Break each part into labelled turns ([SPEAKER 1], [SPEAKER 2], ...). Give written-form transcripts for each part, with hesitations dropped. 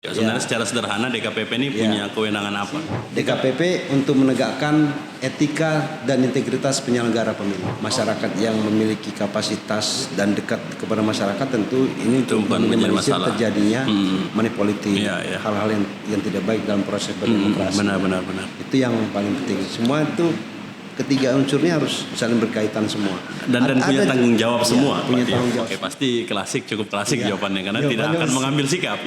[SPEAKER 1] Ya, sebenarnya secara sederhana DKPP ini punya kewenangan apa?
[SPEAKER 2] DKPP untuk menegakkan etika dan integritas penyelenggara pemilu. Masyarakat yang memiliki kapasitas dan dekat kepada masyarakat tentu ini untuk meminimalisir terjadinya money politik, hal-hal yang tidak baik dalam proses berdemokrasi.
[SPEAKER 1] Benar.
[SPEAKER 2] Itu yang paling penting. Semua itu ketiga unsurnya harus saling berkaitan semua.
[SPEAKER 1] Dan punya tanggung jawab semua.
[SPEAKER 2] Punya tanggung jawab.
[SPEAKER 1] Oke, pasti cukup klasik jawabannya karena tidak akan mengambil sikap.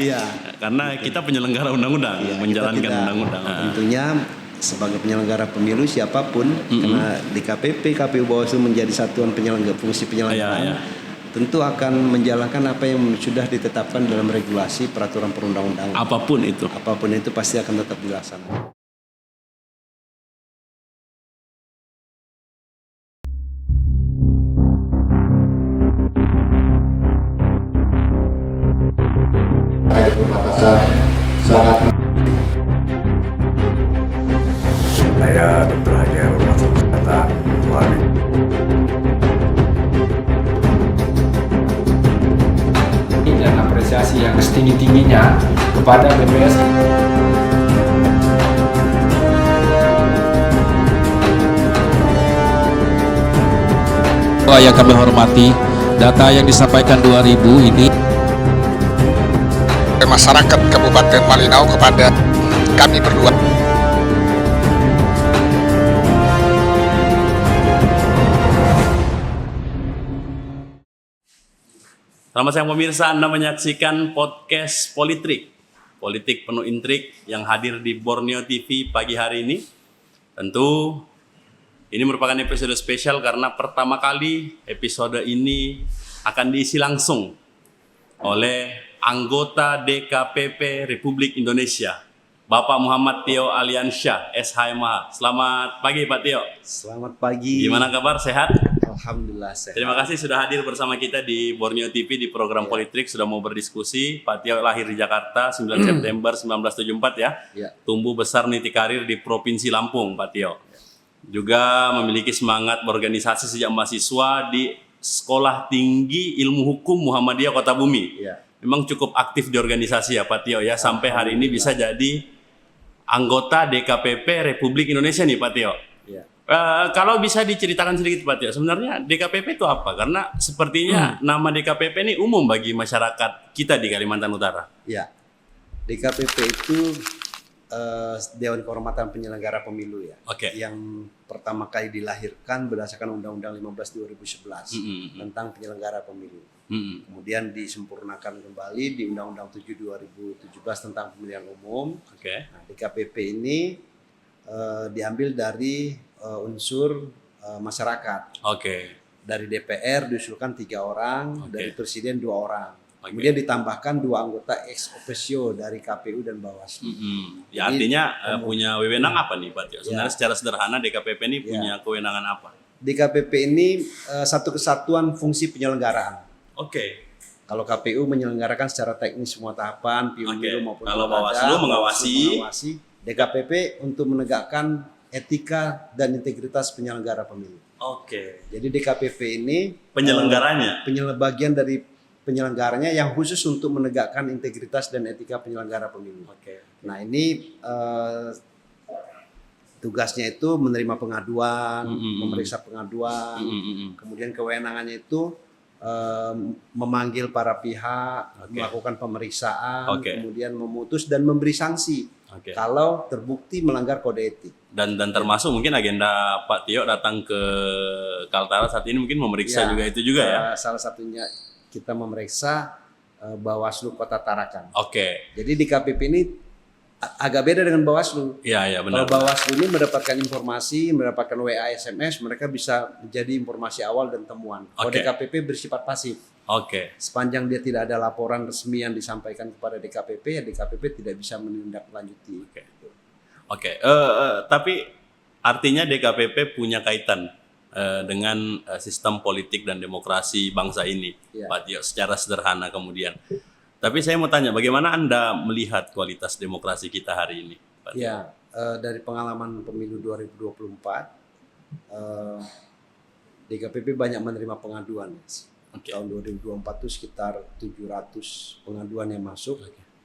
[SPEAKER 1] Karena kita penyelenggara undang-undang, menjalankan undang-undang.
[SPEAKER 2] Tentunya sebagai penyelenggara pemilu siapapun, karena DKPP, KPU, Bawaslu menjadi satuan fungsi penyelenggaraan, tentu akan menjalankan apa yang sudah ditetapkan dalam regulasi peraturan perundang-undangan.
[SPEAKER 1] Apapun itu
[SPEAKER 2] pasti akan tetap dilaksanakan.
[SPEAKER 3] Saya Dr. Haji Masuk Kesehatan dan apresiasi yang setinggi-tingginya kepada BPS.
[SPEAKER 4] Yang kami hormati, data yang disampaikan 2000 ini
[SPEAKER 5] masyarakat Kabupaten Malinau kepada kami berdua.
[SPEAKER 1] Selamat siang pemirsa, Anda menyaksikan podcast Politrik, politik penuh intrik yang hadir di Borneo TV pagi hari ini. Tentu ini merupakan episode spesial karena pertama kali episode ini akan diisi langsung oleh anggota DKPP Republik Indonesia, Bapak Muhammad Tio Aliansyah, SHMH. Selamat pagi Pak Tio.
[SPEAKER 2] Selamat pagi.
[SPEAKER 1] Gimana kabar? Sehat?
[SPEAKER 2] Alhamdulillah sehat.
[SPEAKER 1] Terima kasih sudah hadir bersama kita di Borneo TV di program Politrik, sudah mau berdiskusi. Pak Tio lahir di Jakarta 9 September 1974 ya. Tumbuh besar niti karir di Provinsi Lampung, Pak Tio. Juga memiliki semangat berorganisasi sejak mahasiswa di Sekolah Tinggi Ilmu Hukum Muhammadiyah Kota Bumi. Memang cukup aktif di organisasi ya Pak Tio ya, sampai hari ini bisa jadi anggota DKPP Republik Indonesia nih Pak Tio. Kalau bisa diceritakan sedikit Pak Tio, sebenarnya DKPP itu apa? Karena sepertinya nama DKPP ini umum bagi masyarakat kita di Kalimantan Utara.
[SPEAKER 2] Ya, DKPP itu Dewan Kehormatan Penyelenggara Pemilu ya, yang pertama kali dilahirkan berdasarkan Undang-Undang 15 2011 tentang penyelenggara pemilu. Kemudian disempurnakan kembali di Undang-Undang 7 2017 tentang pemilihan umum. Nah, DKPP ini diambil dari unsur masyarakat. Dari DPR diusulkan 3 orang, dari Presiden 2 orang. Kemudian ditambahkan 2 anggota ex officio dari KPU dan Bawaslu.
[SPEAKER 1] Ya, artinya punya wewenang apa nih Pak Tio? Sebenarnya secara sederhana DKPP ini punya kewenangan apa?
[SPEAKER 2] DKPP ini satu kesatuan fungsi penyelenggaraan. Kalau KPU menyelenggarakan secara teknis semua tahapan pemilu maupun
[SPEAKER 1] kalau Bawaslu mengawasi,
[SPEAKER 2] DKPP untuk menegakkan etika dan integritas penyelenggara pemilu. Jadi DKPP ini
[SPEAKER 1] penyelenggaranya,
[SPEAKER 2] bagian dari penyelenggaranya yang khusus untuk menegakkan integritas dan etika penyelenggara pemilu. Nah ini tugasnya itu menerima pengaduan, memeriksa pengaduan, kemudian kewenangannya itu memanggil para pihak, melakukan pemeriksaan, kemudian memutus dan memberi sanksi kalau terbukti melanggar kode etik.
[SPEAKER 1] Dan termasuk mungkin agenda Pak Tio datang ke Kaltara saat ini mungkin memeriksa juga itu juga ya.
[SPEAKER 2] Salah satunya kita memeriksa Bawaslu Kota Tarakan.
[SPEAKER 1] Jadi
[SPEAKER 2] di KPP ini agak beda dengan Bawaslu.
[SPEAKER 1] Benar.
[SPEAKER 2] Kalau Bawaslu ini mendapatkan informasi, mendapatkan WA, SMS, mereka bisa menjadi informasi awal dan temuan. Kalau DKPP bersifat pasif. Sepanjang dia tidak ada laporan resmi yang disampaikan kepada DKPP, ya DKPP tidak bisa menindaklanjuti.
[SPEAKER 1] Tapi artinya DKPP punya kaitan dengan sistem politik dan demokrasi bangsa ini, Pak Tio, secara sederhana kemudian. Tapi saya mau tanya, bagaimana Anda melihat kualitas demokrasi kita hari ini, Pak Tio?
[SPEAKER 2] Dari pengalaman pemilu 2024, DKPP banyak menerima pengaduan. Tahun 2024 itu sekitar 700 pengaduan yang masuk.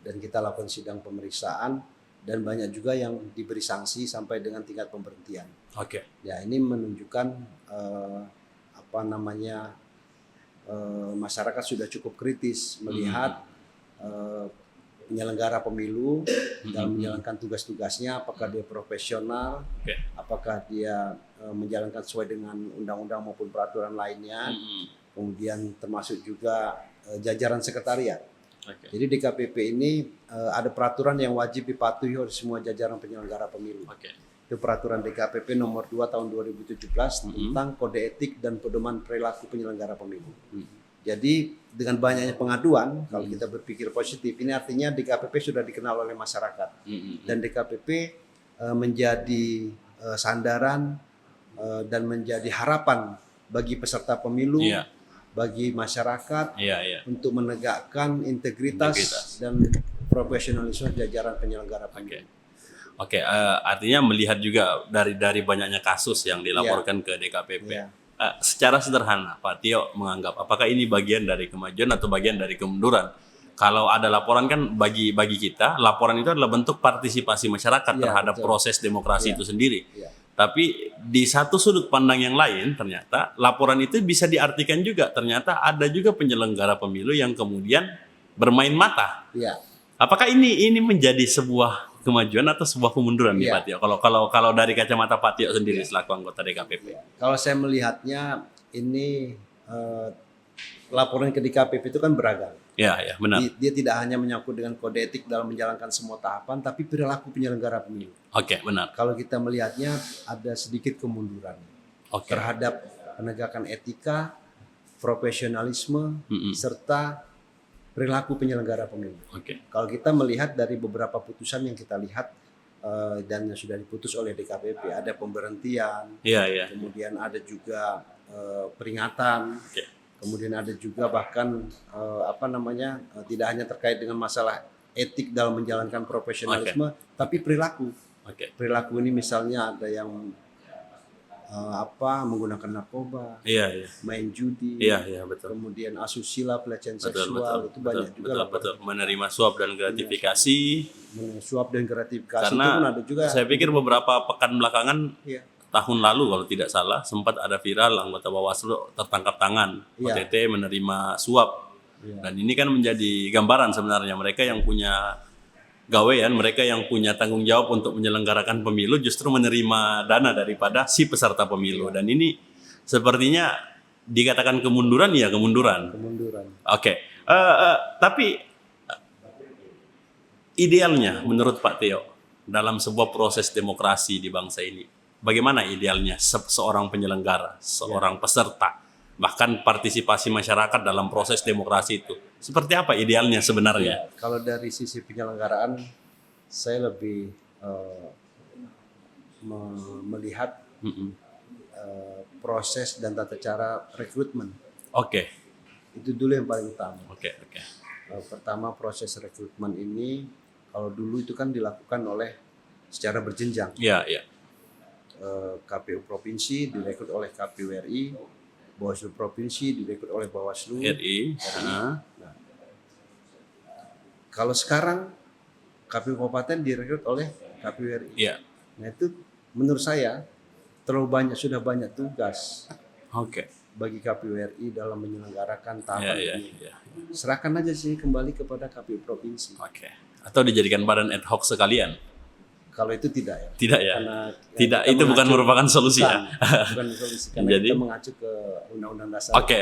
[SPEAKER 2] dan kita lakukan sidang pemeriksaan, dan banyak juga yang diberi sanksi sampai dengan tingkat pemberhentian.
[SPEAKER 1] Oke.
[SPEAKER 2] Ya, ini menunjukkan masyarakat sudah cukup kritis melihat penyelenggara pemilu dalam menjalankan tugas-tugasnya, apakah dia profesional, apakah dia menjalankan sesuai dengan undang-undang maupun peraturan lainnya, kemudian termasuk juga jajaran sekretariat. Jadi di KPP ini ada peraturan yang wajib dipatuhi oleh semua jajaran penyelenggara pemilu. Itu peraturan DKPP nomor 2 tahun 2017 tentang kode etik dan pedoman perilaku penyelenggara pemilu. Jadi dengan banyaknya pengaduan, kalau kita berpikir positif, ini artinya DKPP sudah dikenal oleh masyarakat. Dan DKPP menjadi sandaran dan menjadi harapan bagi peserta pemilu, bagi masyarakat untuk menegakkan integritas dan profesionalisme jajaran penyelenggara pemilu.
[SPEAKER 1] Oke, artinya melihat juga dari banyaknya kasus yang dilaporkan ke DKPP. Secara sederhana, Pak Tio menganggap apakah ini bagian dari kemajuan atau bagian dari kemunduran? Kalau ada laporan kan bagi kita, laporan itu adalah bentuk partisipasi masyarakat terhadap proses demokrasi itu sendiri. Tapi di satu sudut pandang yang lain, ternyata laporan itu bisa diartikan juga ternyata ada juga penyelenggara pemilu yang kemudian bermain mata. Apakah ini menjadi sebuah kemajuan atau sebuah kemunduran nih Pak Tio? Kalau dari kacamata Pak Tio sendiri selaku anggota DKPP.
[SPEAKER 2] Kalau saya melihatnya ini laporan ke DKPP itu kan beragam.
[SPEAKER 1] Ya, benar.
[SPEAKER 2] Dia tidak hanya menyangkut dengan kode etik dalam menjalankan semua tahapan, tapi perilaku penyelenggara pemilu.
[SPEAKER 1] Oke, benar.
[SPEAKER 2] Kalau kita melihatnya ada sedikit kemunduran terhadap penegakan etika, profesionalisme, serta perilaku penyelenggara pemilu. Kalau kita melihat dari beberapa putusan yang kita lihat dan yang sudah diputus oleh DKPP, ada pemberhentian, kemudian ada juga peringatan. Kemudian ada juga bahkan tidak hanya terkait dengan masalah etik dalam menjalankan profesionalisme, tapi perilaku. Perilaku ini misalnya ada yang menggunakan narkoba, main judi,
[SPEAKER 1] betul.
[SPEAKER 2] Kemudian asusila, pelecehan seksual, itu banyak juga.
[SPEAKER 1] Betul. Menerima suap dan gratifikasi. Karena
[SPEAKER 2] itu pun ada juga.
[SPEAKER 1] Saya pikir beberapa pekan belakangan. Tahun lalu kalau tidak salah sempat ada viral anggota Bawaslu tertangkap tangan OTT menerima suap. Dan ini kan menjadi gambaran sebenarnya mereka yang punya gawean, mereka yang punya tanggung jawab untuk menyelenggarakan pemilu justru menerima dana daripada si peserta pemilu. Dan ini sepertinya dikatakan kemunduran, ya kemunduran. Tapi idealnya menurut Pak Tio dalam sebuah proses demokrasi di bangsa ini, bagaimana idealnya seorang penyelenggara, seorang peserta, bahkan partisipasi masyarakat dalam proses demokrasi itu? Seperti apa idealnya sebenarnya?
[SPEAKER 2] Kalau dari sisi penyelenggaraan, saya lebih melihat proses dan tata cara rekrutmen. Itu dulu yang paling utama. Pertama, proses rekrutmen ini kalau dulu itu kan dilakukan oleh secara berjenjang. KPU Provinsi direkrut oleh KPU RI, Bawaslu Provinsi direkrut oleh Bawaslu RI. Kalau sekarang KPU Kabupaten direkrut oleh KPU RI. Nah itu menurut saya sudah banyak tugas bagi KPU RI dalam menyelenggarakan tahapan ini. Serahkan aja sih kembali kepada KPU Provinsi.
[SPEAKER 1] Atau dijadikan badan ad hoc sekalian?
[SPEAKER 2] Kalau itu tidak ya.
[SPEAKER 1] Tidak, itu bukan merupakan solusi ya.
[SPEAKER 2] Bukan solusi karena kita mengacu ke Undang-Undang Dasar.
[SPEAKER 1] Oke.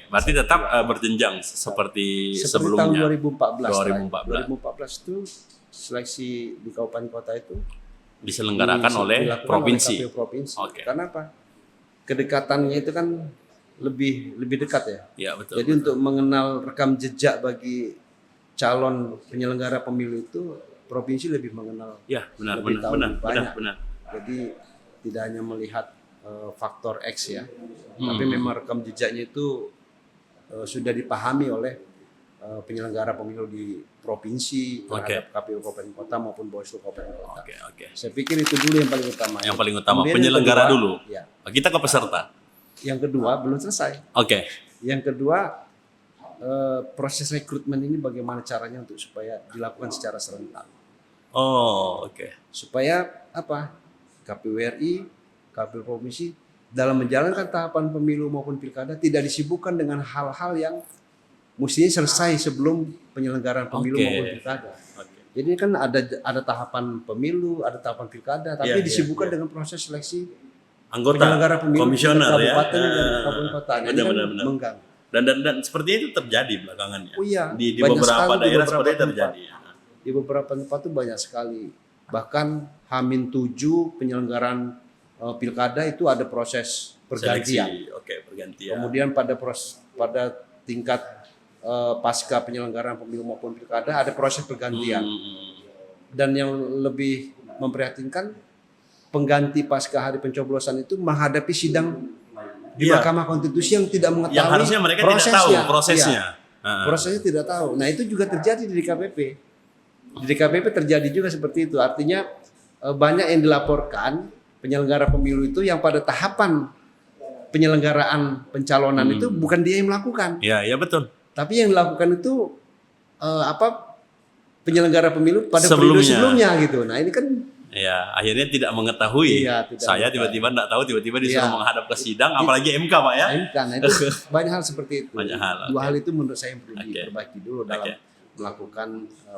[SPEAKER 1] Berarti tetap berjenjang seperti sebelumnya.
[SPEAKER 2] Tahun 2014 itu seleksi di kabupaten kota itu
[SPEAKER 1] diselenggarakan oleh provinsi.
[SPEAKER 2] Karena apa? Kedekatannya itu kan lebih dekat ya. Jadi untuk mengenal rekam jejak bagi calon penyelenggara pemilu itu provinsi lebih mengenal. Benar. Jadi tidak hanya melihat faktor X ya, tapi memang rekam jejaknya itu sudah dipahami oleh penyelenggara pemilu di provinsi terhadap KPU Kabupaten Kota maupun Bawaslu Kabupaten Kota. Saya pikir itu dulu yang paling utama.
[SPEAKER 1] Yang paling utama penyelenggara dulu. Kita ke peserta.
[SPEAKER 2] Yang kedua belum selesai. Yang kedua proses rekrutmen ini bagaimana caranya untuk supaya dilakukan secara serentak.
[SPEAKER 1] Oh, oke.
[SPEAKER 2] Supaya apa? KPU RI, KPU provinsi dalam menjalankan tahapan pemilu maupun pilkada tidak disibukkan dengan hal-hal yang mestinya selesai sebelum penyelenggaraan pemilu maupun pilkada. Jadi kan ada tahapan pemilu, ada tahapan pilkada, tapi disibukkan dengan proses seleksi
[SPEAKER 1] anggota
[SPEAKER 2] penyelenggara pemilu
[SPEAKER 1] komisioner
[SPEAKER 2] kabupaten
[SPEAKER 1] ya.
[SPEAKER 2] dan kabupaten kota. Ini kan mengganggu.
[SPEAKER 1] Dan seperti itu terjadi belakangan ya.
[SPEAKER 2] Oh iya,
[SPEAKER 1] di beberapa daerah seperti itu terjadi. Ya.
[SPEAKER 2] Di beberapa tempat itu banyak sekali. Bahkan H-7 penyelenggaraan pilkada itu ada proses pergantian.
[SPEAKER 1] Seleksi. Oke, pergantian.
[SPEAKER 2] Kemudian pada tingkat pasca penyelenggaraan pemilu maupun pilkada ada proses pergantian. Dan yang lebih memprihatinkan, pengganti pasca hari pencoblosan itu menghadapi sidang di Mahkamah Konstitusi yang tidak mengetahui
[SPEAKER 1] yang harusnya mereka tidak tahu prosesnya.
[SPEAKER 2] Prosesnya tidak tahu. Nah, itu juga terjadi di DKPP. Di DKPP terjadi juga seperti itu. Artinya banyak yang dilaporkan penyelenggara pemilu itu yang pada tahapan penyelenggaraan pencalonan itu bukan dia yang melakukan.
[SPEAKER 1] Iya betul.
[SPEAKER 2] Tapi yang dilakukan itu penyelenggara pemilu pada periode sebelumnya gitu. Nah, ini kan
[SPEAKER 1] akhirnya tidak mengetahui. Saya tiba-tiba tidak tahu, tiba-tiba disuruh menghadap ke sidang, apalagi MK, Pak ya.
[SPEAKER 2] MK, nah itu banyak hal seperti itu.
[SPEAKER 1] Banyak hal.
[SPEAKER 2] Dua hal itu menurut saya yang perlu diperbaiki dulu dalam melakukan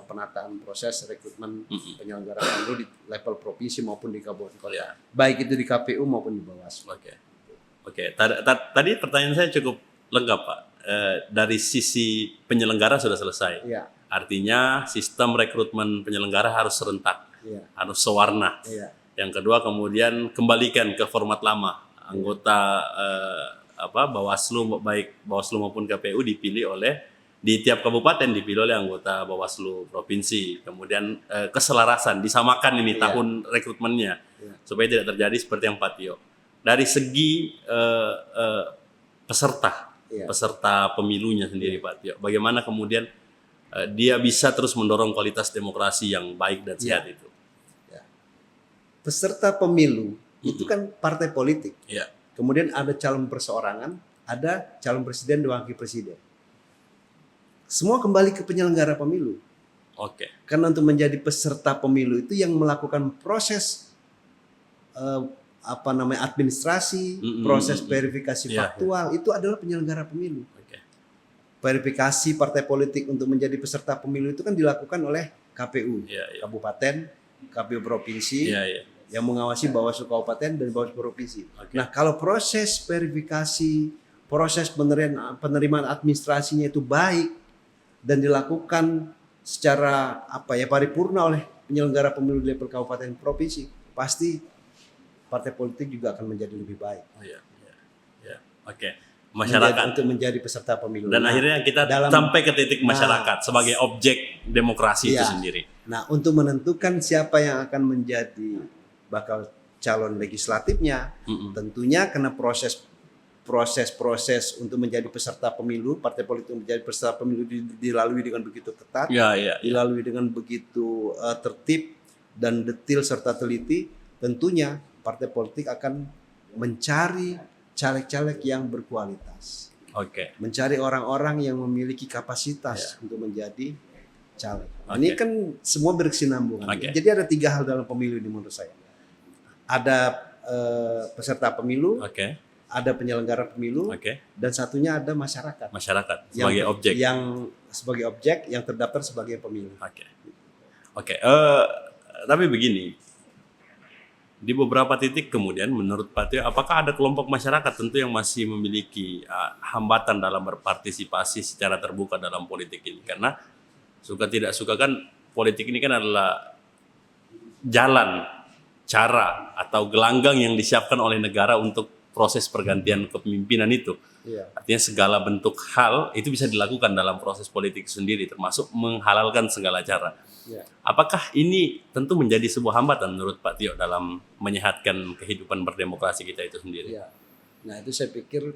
[SPEAKER 2] penataan proses rekrutmen penyelenggara pemilu di level provinsi maupun di kabupaten kota. Baik itu di KPU maupun di Bawaslu.
[SPEAKER 1] Oke. Tadi pertanyaan saya cukup lengkap, Pak. Dari sisi penyelenggara sudah selesai. Artinya sistem rekrutmen penyelenggara harus serentak. Harus sewarna. Yang kedua kemudian kembalikan ke format lama. Anggota Bawaslu, baik Bawaslu maupun KPU dipilih oleh di tiap kabupaten dipilih oleh anggota Bawaslu provinsi. Kemudian keselarasan disamakan ini tahun rekrutmennya supaya tidak terjadi seperti yang Pak Tio. Dari segi peserta pemilunya sendiri, Pak Tio, bagaimana kemudian dia bisa terus mendorong kualitas demokrasi yang baik dan sehat itu?
[SPEAKER 2] Peserta pemilu itu kan partai politik. Kemudian ada calon perseorangan, ada calon presiden dan wakil presiden. Semua kembali ke penyelenggara pemilu. Karena untuk menjadi peserta pemilu itu yang melakukan proses administrasi, proses verifikasi faktual itu adalah penyelenggara pemilu. Verifikasi partai politik untuk menjadi peserta pemilu itu kan dilakukan oleh KPU, kabupaten, KPU provinsi, yang mengawasi Bawaslu kabupaten dan Bawaslu provinsi. Nah, kalau proses verifikasi, proses penerimaan administrasinya itu baik dan dilakukan secara paripurna oleh penyelenggara pemilu di level kabupaten provinsi, pasti partai politik juga akan menjadi lebih baik.
[SPEAKER 1] Masyarakat
[SPEAKER 2] untuk menjadi peserta pemilu.
[SPEAKER 1] Dan akhirnya kita sampai ke titik masyarakat sebagai objek demokrasi itu sendiri.
[SPEAKER 2] Nah, untuk menentukan siapa yang akan menjadi bakal calon legislatifnya, tentunya karena proses untuk menjadi peserta pemilu, partai politik menjadi peserta pemilu dilalui dengan begitu ketat, dilalui dengan begitu tertib dan detil serta teliti, tentunya partai politik akan mencari caleg-caleg yang berkualitas. Mencari orang-orang yang memiliki kapasitas untuk menjadi caleg. Ini kan semua berkesinambungan. Jadi ada 3 hal dalam pemilu ini menurut saya. Ada peserta pemilu, ada penyelenggara pemilu, dan satunya ada masyarakat.
[SPEAKER 1] Sebagai objek.
[SPEAKER 2] Yang sebagai objek yang terdaftar sebagai pemilu.
[SPEAKER 1] Tapi begini, di beberapa titik kemudian menurut Pak Tio, apakah ada kelompok masyarakat tentu yang masih memiliki hambatan dalam berpartisipasi secara terbuka dalam politik ini? Karena suka tidak suka kan politik ini kan adalah jalan, cara atau gelanggang yang disiapkan oleh negara untuk proses pergantian kepemimpinan itu. Artinya segala bentuk hal itu bisa dilakukan dalam proses politik sendiri, termasuk menghalalkan segala cara. Apakah ini tentu menjadi sebuah hambatan menurut Pak Tio dalam menyehatkan kehidupan berdemokrasi kita itu sendiri?
[SPEAKER 2] Nah, itu saya pikir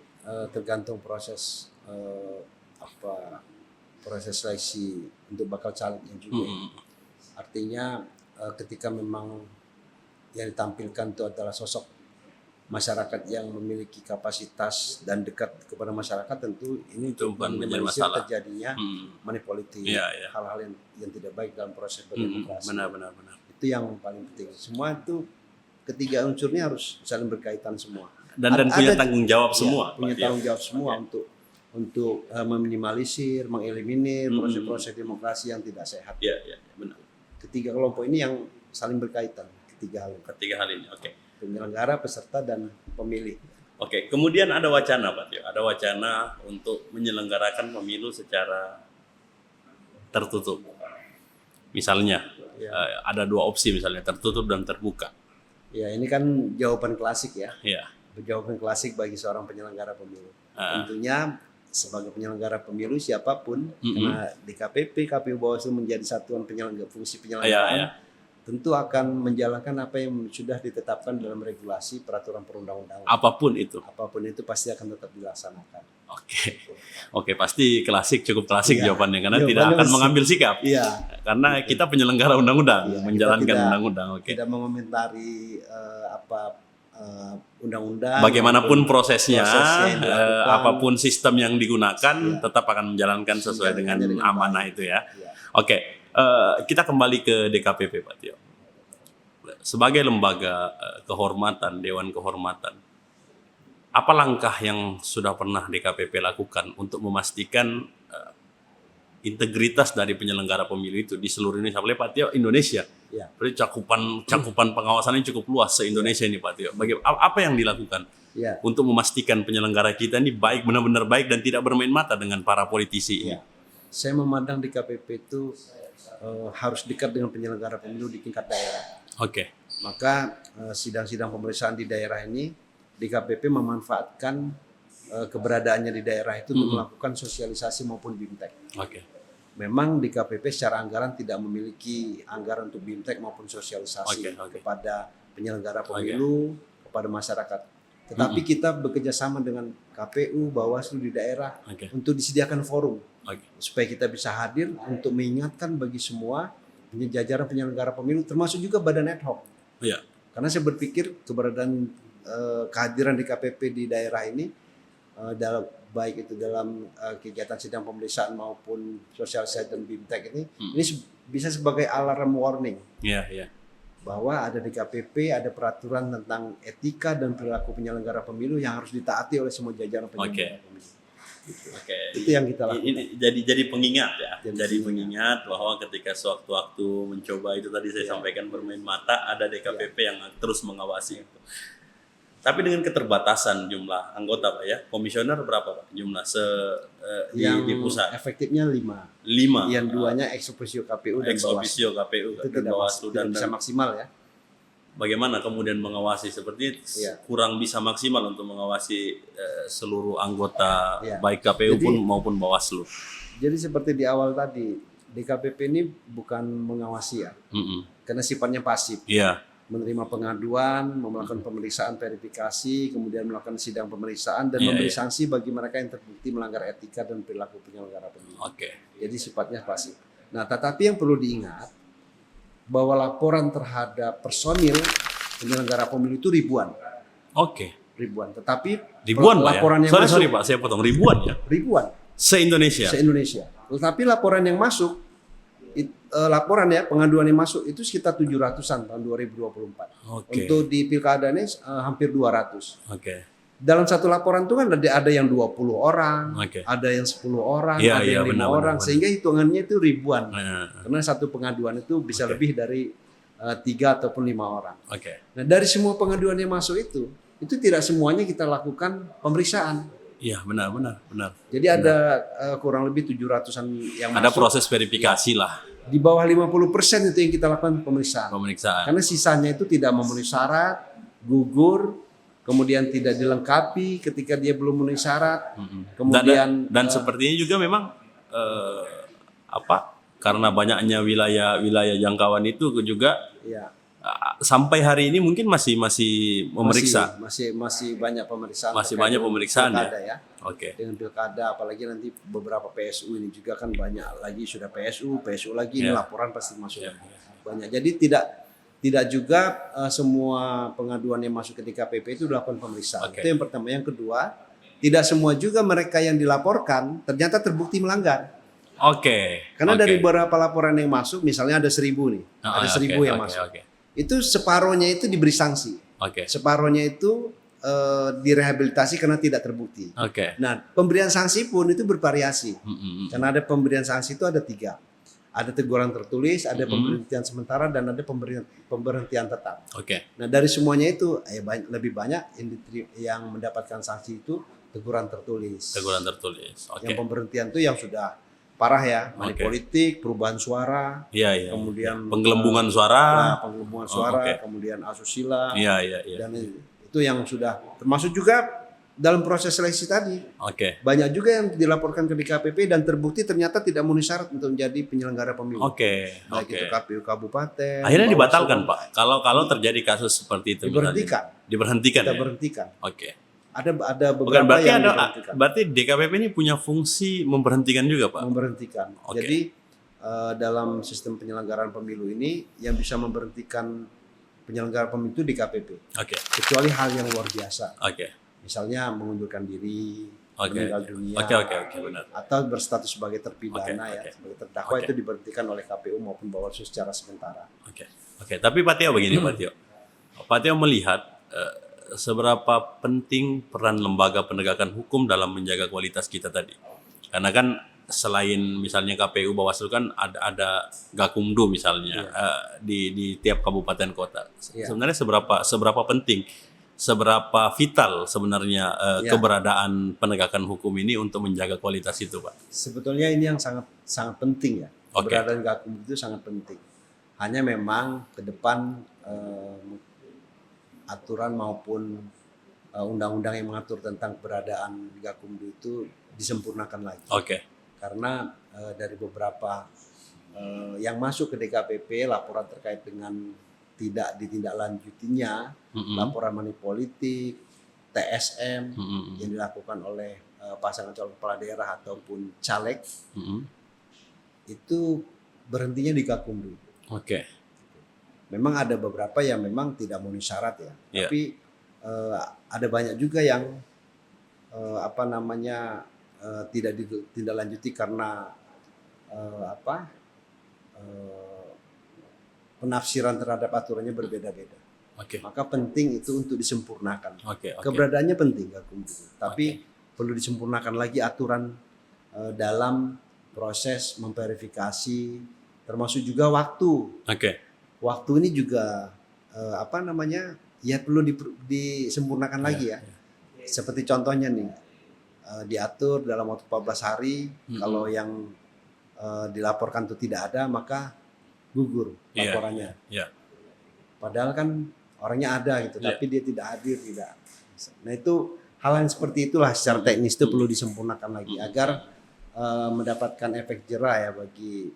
[SPEAKER 2] tergantung proses proses seleksi untuk bakal calegnya juga. Artinya ketika memang yang ditampilkan itu adalah sosok masyarakat yang memiliki kapasitas dan dekat kepada masyarakat, tentu ini
[SPEAKER 1] Itu bukan menjadi
[SPEAKER 2] meminimalisir
[SPEAKER 1] masalah.
[SPEAKER 2] terjadinya money politik,
[SPEAKER 1] Iya, iya.
[SPEAKER 2] hal-hal yang tidak baik dalam proses berdemokrasi.
[SPEAKER 1] Benar.
[SPEAKER 2] Itu yang paling penting. Semua itu ketiga unsurnya harus saling berkaitan semua.
[SPEAKER 1] Dan punya tanggung jawab
[SPEAKER 2] Iya,
[SPEAKER 1] semua.
[SPEAKER 2] punya
[SPEAKER 1] Pak Tio.
[SPEAKER 2] tanggung jawab semua untuk meminimalisir, mengeliminir proses-proses demokrasi yang tidak sehat.
[SPEAKER 1] Iya, benar.
[SPEAKER 2] Ketiga kelompok ini yang saling berkaitan, ketiga hal ini.
[SPEAKER 1] Oke.
[SPEAKER 2] Penyelenggara, peserta, dan pemilih.
[SPEAKER 1] Oke, kemudian ada wacana Pak Tio, ada wacana untuk menyelenggarakan pemilu secara tertutup. Misalnya, ada dua opsi misalnya, tertutup dan terbuka.
[SPEAKER 2] Ya, ini kan jawaban klasik ya.
[SPEAKER 1] Iya.
[SPEAKER 2] Jawaban klasik bagi seorang penyelenggara pemilu. Tentunya sebagai penyelenggara pemilu siapapun, karena DKPP, KPU, Bawaslu menjadi satuan fungsi penyelenggaraan, tentu akan menjalankan apa yang sudah ditetapkan dalam regulasi peraturan perundang-undangan.
[SPEAKER 1] Apapun itu
[SPEAKER 2] pasti akan tetap dilaksanakan.
[SPEAKER 1] Oke, pasti cukup klasik jawabannya, karena
[SPEAKER 2] Jawabannya
[SPEAKER 1] tidak akan
[SPEAKER 2] masih-
[SPEAKER 1] mengambil sikap.
[SPEAKER 2] Iya.
[SPEAKER 1] Karena kita penyelenggara undang-undang,
[SPEAKER 2] Iya,
[SPEAKER 1] menjalankan
[SPEAKER 2] kita tidak-
[SPEAKER 1] undang-undang. Oke.
[SPEAKER 2] Tidak mengomentari undang-undang.
[SPEAKER 1] Bagaimanapun prosesnya,
[SPEAKER 2] yang dilakukan.
[SPEAKER 1] apapun sistem yang digunakan,
[SPEAKER 2] Iya.
[SPEAKER 1] tetap akan menjalankan sesuai dengan
[SPEAKER 2] Menjalankannya dengan
[SPEAKER 1] amanah
[SPEAKER 2] baik.
[SPEAKER 1] itu ya.
[SPEAKER 2] Iya.
[SPEAKER 1] Oke, kita kembali ke DKPP Pak Tio. Sebagai lembaga kehormatan, Dewan Kehormatan, apa langkah yang sudah pernah DKPP lakukan untuk memastikan integritas dari penyelenggara pemilu itu di seluruh Indonesia? Apalagi Pak Tio Indonesia.
[SPEAKER 2] Ya.
[SPEAKER 1] Berarti cakupan pengawasannya cukup luas se-Indonesia ini Pak Tio. Apa yang dilakukan
[SPEAKER 2] Ya.
[SPEAKER 1] untuk memastikan penyelenggara kita ini baik, benar-benar baik dan tidak bermain mata dengan para politisi ini?
[SPEAKER 2] Ya. Saya memandang DKPP itu harus dekat dengan penyelenggara pemilu di tingkat daerah.
[SPEAKER 1] Oke.
[SPEAKER 2] Maka sidang-sidang pemeriksaan di daerah ini DKPP memanfaatkan keberadaannya di daerah itu untuk melakukan sosialisasi maupun BIMTEK.
[SPEAKER 1] Oke.
[SPEAKER 2] Memang DKPP secara anggaran tidak memiliki anggaran untuk BIMTEK maupun sosialisasi
[SPEAKER 1] Oke.
[SPEAKER 2] kepada penyelenggara pemilu, kepada masyarakat. Tetapi kita bekerja sama dengan KPU, Bawaslu di daerah untuk disediakan forum supaya kita bisa hadir untuk mengingatkan bagi semua jajaran penyelenggara pemilu, termasuk juga badan ad hoc.
[SPEAKER 1] Iya.
[SPEAKER 2] Karena saya berpikir keberadaan kehadiran DKPP di daerah ini baik itu dalam kegiatan sidang pemeriksaan maupun sosialisasi dan BIMTEK ini bisa sebagai alarm warning.
[SPEAKER 1] Iya.
[SPEAKER 2] Bahwa ada DKPP, ada peraturan tentang etika dan perilaku penyelenggara pemilu yang harus ditaati oleh semua jajaran penyelenggara pemilu.
[SPEAKER 1] Oke.
[SPEAKER 2] Itu yang kita lakukan.
[SPEAKER 1] Ini jadi pengingat ya. Jadi pengingat bahwa ketika sewaktu-waktu mencoba itu tadi saya sampaikan bermain mata, ada DKPP yang terus mengawasi itu. Tapi dengan keterbatasan jumlah anggota Pak ya, komisioner berapa Pak jumlah di pusat?
[SPEAKER 2] Efektifnya 5.
[SPEAKER 1] 5.
[SPEAKER 2] Yang duanya ex officio KPU dan
[SPEAKER 1] Ex
[SPEAKER 2] Bawaslu.
[SPEAKER 1] officio KPU
[SPEAKER 2] Itu
[SPEAKER 1] dan Bawaslu
[SPEAKER 2] tidak bisa maksimal ya.
[SPEAKER 1] Bagaimana kemudian mengawasi seperti kurang bisa maksimal untuk mengawasi seluruh anggota baik KPU maupun Bawaslu.
[SPEAKER 2] Jadi seperti di awal tadi, DKPP ini bukan mengawasi ya, karena sifatnya pasif.
[SPEAKER 1] Iya.
[SPEAKER 2] Menerima pengaduan, melakukan pemeriksaan verifikasi, kemudian melakukan sidang pemeriksaan dan memberi sanksi bagi mereka yang terbukti melanggar etika dan perilaku penyelenggara pemilu. Jadi sifatnya pasif. Nah, tetapi yang perlu diingat bahwa laporan terhadap personil penyelenggara pemilu itu ribuan. Ribuan. Tetapi laporan yang masuk,
[SPEAKER 1] Pak, saya potong, ribuan ya?
[SPEAKER 2] Ribuan.
[SPEAKER 1] Se-Indonesia.
[SPEAKER 2] Tetapi laporan yang masuk, pengaduan yang masuk itu sekitar 700-an tahun 2024. Untuk di pilkada ini hampir 200. Dalam satu laporan itu kan ada yang 20 orang, ada yang 10 orang, ada yang 5 orang, sehingga hitungannya itu ribuan. Karena satu pengaduan itu bisa lebih dari 3 ataupun 5 orang. Nah, dari semua pengaduan yang masuk itu tidak semuanya kita lakukan pemeriksaan.
[SPEAKER 1] Iya, benar.
[SPEAKER 2] Jadi ada kurang lebih 700-an yang
[SPEAKER 1] ada
[SPEAKER 2] masuk.
[SPEAKER 1] proses verifikasi lah.
[SPEAKER 2] Di bawah 50% itu yang kita lakukan pemeriksaan.
[SPEAKER 1] Pemeriksaan.
[SPEAKER 2] Karena sisanya itu tidak memenuhi syarat, gugur, kemudian tidak dilengkapi ketika dia belum memenuhi syarat. Kemudian
[SPEAKER 1] dan sepertinya juga memang karena banyaknya wilayah jangkauan itu juga sampai hari ini mungkin masih memeriksa.
[SPEAKER 2] Masih banyak pemeriksaan.
[SPEAKER 1] Masih banyak pemeriksaan
[SPEAKER 2] ya. Dengan pilkada, apalagi nanti beberapa PSU ini juga kan banyak lagi sudah PSU lagi ini laporan pasti masuk banyak. Jadi Tidak juga semua pengaduan yang masuk ke DKPP itu dilakukan pemeriksaan. Itu yang pertama. Yang kedua, tidak semua juga mereka yang dilaporkan ternyata terbukti melanggar. Karena dari beberapa laporan yang masuk, misalnya ada 1.000 nih, ada 1.000 yang masuk. Itu separohnya itu diberi sanksi. Separohnya itu direhabilitasi karena tidak terbukti. Nah, pemberian sanksi pun itu bervariasi. Karena ada pemberian sanksi itu ada 3. Ada teguran tertulis, ada pemberhentian sementara, dan ada pemberhentian tetap. Nah, dari semuanya itu lebih banyak yang mendapatkan sanksi itu teguran tertulis. Yang pemberhentian itu yang sudah parah ya, money politik, perubahan suara, kemudian
[SPEAKER 1] penggelembungan suara,
[SPEAKER 2] kemudian asusila, dan itu yang sudah termasuk juga dalam proses seleksi tadi. Banyak juga yang dilaporkan ke DKPP dan terbukti ternyata tidak memenuhi syarat untuk menjadi penyelenggara pemilu. Baik itu KPU kabupaten.
[SPEAKER 1] Akhirnya dibatalkan, Pak. Kalau terjadi kasus seperti itu. Diberhentikan.
[SPEAKER 2] Kita
[SPEAKER 1] ya?
[SPEAKER 2] berhentikan. Ada beberapa
[SPEAKER 1] Bukan, berarti
[SPEAKER 2] yang diberhentikan.
[SPEAKER 1] Berarti DKPP ini punya fungsi memberhentikan juga, Pak?
[SPEAKER 2] Memberhentikan. Jadi dalam sistem penyelenggaraan pemilu ini yang bisa memberhentikan penyelenggara pemilu itu DKPP. Kecuali hal yang luar biasa. Misalnya mengundurkan diri, meninggal dunia,
[SPEAKER 1] benar.
[SPEAKER 2] atau berstatus sebagai terpidana sebagai terdakwa itu diberhentikan oleh KPU maupun Bawaslu secara sementara.
[SPEAKER 1] Tapi Pak Tio begini, Pak Tio melihat seberapa penting peran lembaga penegakan hukum dalam menjaga kualitas kita tadi. Karena kan selain misalnya KPU, Bawaslu kan ada Gakumdu misalnya di tiap kabupaten kota. Sebenarnya seberapa penting, seberapa vital sebenarnya keberadaan penegakan hukum ini untuk menjaga kualitas itu, Pak?
[SPEAKER 2] Sebetulnya ini yang sangat penting ya. Keberadaan Gakumdu itu sangat penting. Hanya memang ke depan aturan maupun undang-undang yang mengatur tentang keberadaan Gakumdu itu disempurnakan lagi. Karena dari beberapa yang masuk ke DKPP laporan terkait dengan tidak ditindaklanjutinya, laporan money politik, TSM yang dilakukan oleh pasangan calon kepala daerah ataupun caleg, itu berhentinya di Gakumdu. Memang ada beberapa yang memang tidak memenuhi syarat ya, tapi ada banyak juga yang tidak ditindaklanjuti karena penafsiran terhadap aturannya berbeda-beda. Maka penting itu untuk disempurnakan. Keberadaannya penting Gakumdu, tapi perlu disempurnakan lagi aturan dalam proses memverifikasi, termasuk juga waktu. Waktu ini juga perlu disempurnakan lagi ya. Seperti contohnya nih, diatur dalam waktu 14 hari, kalau yang dilaporkan itu tidak ada maka gugur laporannya. Padahal kan orangnya ada gitu, tapi dia tidak hadir, tidak. Nah itu hal yang seperti itulah secara teknis itu perlu disempurnakan lagi agar mendapatkan efek jerah ya bagi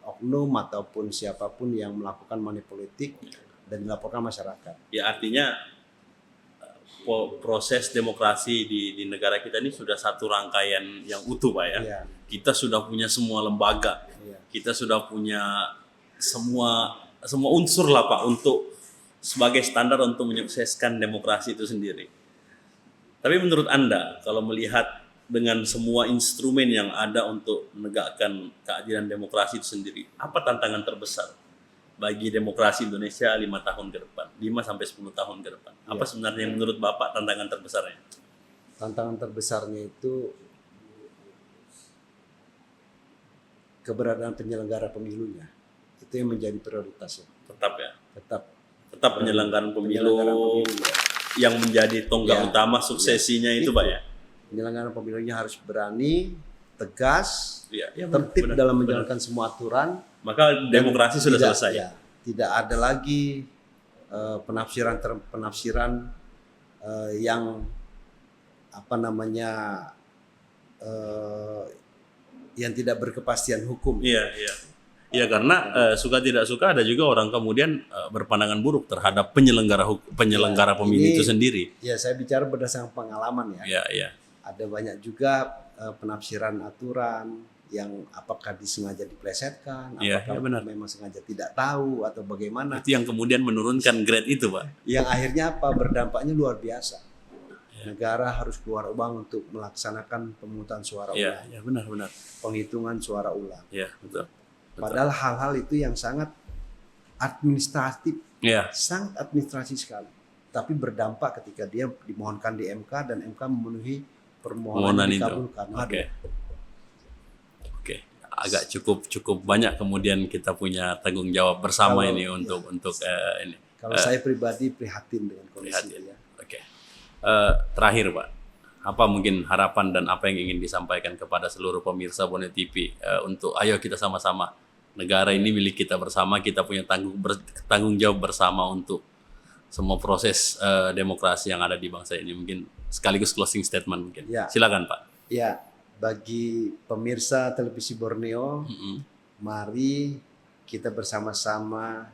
[SPEAKER 2] oknum ataupun siapapun yang melakukan money politik dan dilaporkan masyarakat.
[SPEAKER 1] Ya artinya proses demokrasi di negara kita ini sudah satu rangkaian yang utuh, Pak ya. Kita sudah punya semua lembaga, kita sudah punya semua unsur lah Pak untuk sebagai standar untuk menyukseskan demokrasi itu sendiri. Tapi menurut Anda kalau melihat dengan semua instrumen yang ada untuk menegakkan keadilan demokrasi itu sendiri, apa tantangan terbesar bagi demokrasi Indonesia 5 tahun ke depan, 5-10 tahun ke depan? Apa sebenarnya menurut Bapak tantangan terbesarnya?
[SPEAKER 2] Tantangan terbesarnya itu keberadaan penyelenggara pemilunya. Itu yang menjadi prioritasnya.
[SPEAKER 1] Tetap ya?
[SPEAKER 2] Tetap
[SPEAKER 1] penyelenggaraan pemilu yang menjadi tonggak utama suksesinya itu Pak ya?
[SPEAKER 2] Penyelenggaraan pemilunya harus berani, tegas, tertib dalam menjalankan semua aturan.
[SPEAKER 1] Maka demokrasi sudah selesai.
[SPEAKER 2] Tidak ada lagi penafsiran yang yang tidak berkepastian hukum.
[SPEAKER 1] Iya karena suka tidak suka ada juga orang kemudian berpandangan buruk terhadap penyelenggara pemilu itu sendiri.
[SPEAKER 2] Ya saya bicara berdasarkan pengalaman ya.
[SPEAKER 1] Iya.
[SPEAKER 2] Ada banyak juga penafsiran aturan yang apakah disengaja diplesetkan,
[SPEAKER 1] Iya,
[SPEAKER 2] apakah
[SPEAKER 1] benar.
[SPEAKER 2] memang sengaja tidak tahu atau bagaimana.
[SPEAKER 1] Itu yang kemudian menurunkan grade itu, Pak.
[SPEAKER 2] Yang akhirnya apa? Berdampaknya luar biasa. Negara harus keluar uang untuk melaksanakan pemungutan suara
[SPEAKER 1] Iya,
[SPEAKER 2] ulang,
[SPEAKER 1] ya benar.
[SPEAKER 2] penghitungan suara ulang.
[SPEAKER 1] Iya, betul.
[SPEAKER 2] Padahal hal-hal itu yang sangat administratif,
[SPEAKER 1] Iya.
[SPEAKER 2] sangat administrasi sekali. Tapi berdampak ketika dia dimohonkan di MK dan MK memenuhi permohonan
[SPEAKER 1] itu.
[SPEAKER 2] dikabulkan.
[SPEAKER 1] Oke. Agak cukup banyak kemudian kita punya tanggung jawab bersama ini untuk ini.
[SPEAKER 2] Kalau saya pribadi prihatin dengan kondisi
[SPEAKER 1] Prihatin.
[SPEAKER 2] ya.
[SPEAKER 1] Oke. Terakhir, Pak, apa mungkin harapan dan apa yang ingin disampaikan kepada seluruh pemirsa Borneo TV untuk ayo kita sama-sama, negara ini milik kita bersama, kita punya tanggung jawab bersama untuk semua proses demokrasi yang ada di bangsa ini. Mungkin sekaligus closing statement mungkin.
[SPEAKER 2] Ya.
[SPEAKER 1] Silakan, Pak.
[SPEAKER 2] Ya, bagi pemirsa televisi Borneo, mari kita bersama-sama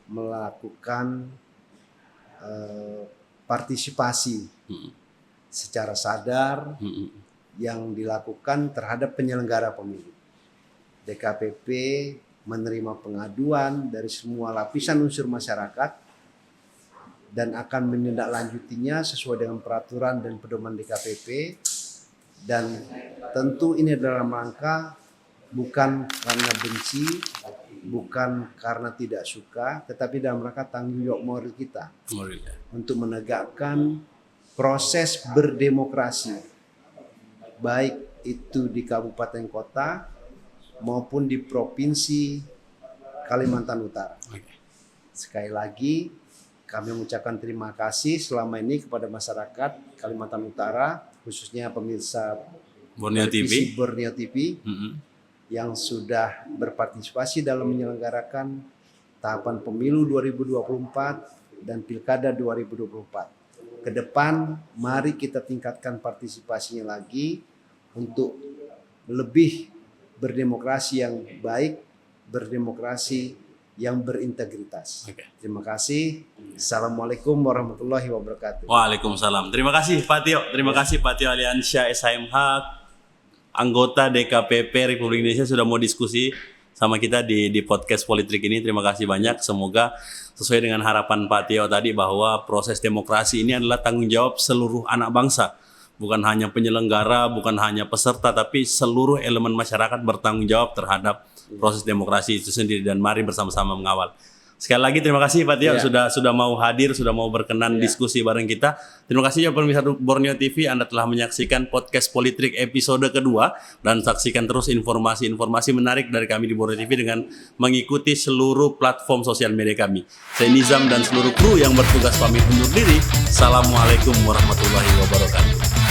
[SPEAKER 2] melakukan partisipasi secara sadar yang dilakukan terhadap penyelenggara pemilu. DKPP menerima pengaduan dari semua lapisan unsur masyarakat dan akan menindaklanjutinya sesuai dengan peraturan dan pedoman DKPP, dan tentu ini dalam rangka bukan karena benci, bukan karena tidak suka, tetapi dalam rangka tanggung jawab moral kita untuk menegakkan proses berdemokrasi, baik itu di kabupaten kota maupun di provinsi Kalimantan Utara. Sekali lagi kami mengucapkan terima kasih selama ini kepada masyarakat Kalimantan Utara, khususnya pemirsa
[SPEAKER 1] Borneo TV,
[SPEAKER 2] yang sudah berpartisipasi dalam menyelenggarakan tahapan pemilu 2024 dan pilkada 2024. Ke depan mari kita tingkatkan partisipasinya lagi untuk lebih berdemokrasi yang baik, berdemokrasi yang berintegritas. Terima kasih. Assalamualaikum warahmatullahi wabarakatuh.
[SPEAKER 1] Waalaikumsalam. Terima kasih Pak Tio. Terima kasih Pak Tio Aliansyah SHMH, anggota DKPP Republik Indonesia, sudah mau diskusi sama kita di podcast Politik ini. Terima kasih banyak. Semoga sesuai dengan harapan Pak Tio tadi bahwa proses demokrasi ini adalah tanggung jawab seluruh anak bangsa. Bukan hanya penyelenggara, bukan hanya peserta, tapi seluruh elemen masyarakat bertanggung jawab terhadap proses demokrasi itu sendiri, dan mari bersama-sama mengawal. Sekali lagi terima kasih Pak Tio sudah mau hadir, sudah mau berkenan diskusi bareng kita. Terima kasih juga pemirsa Borneo TV, Anda telah menyaksikan podcast Politik episode kedua, dan saksikan terus informasi-informasi menarik dari kami di Borneo TV dengan mengikuti seluruh platform sosial media kami. Saya Nizam dan seluruh kru yang bertugas pamit undur diri. Assalamualaikum warahmatullahi wabarakatuh.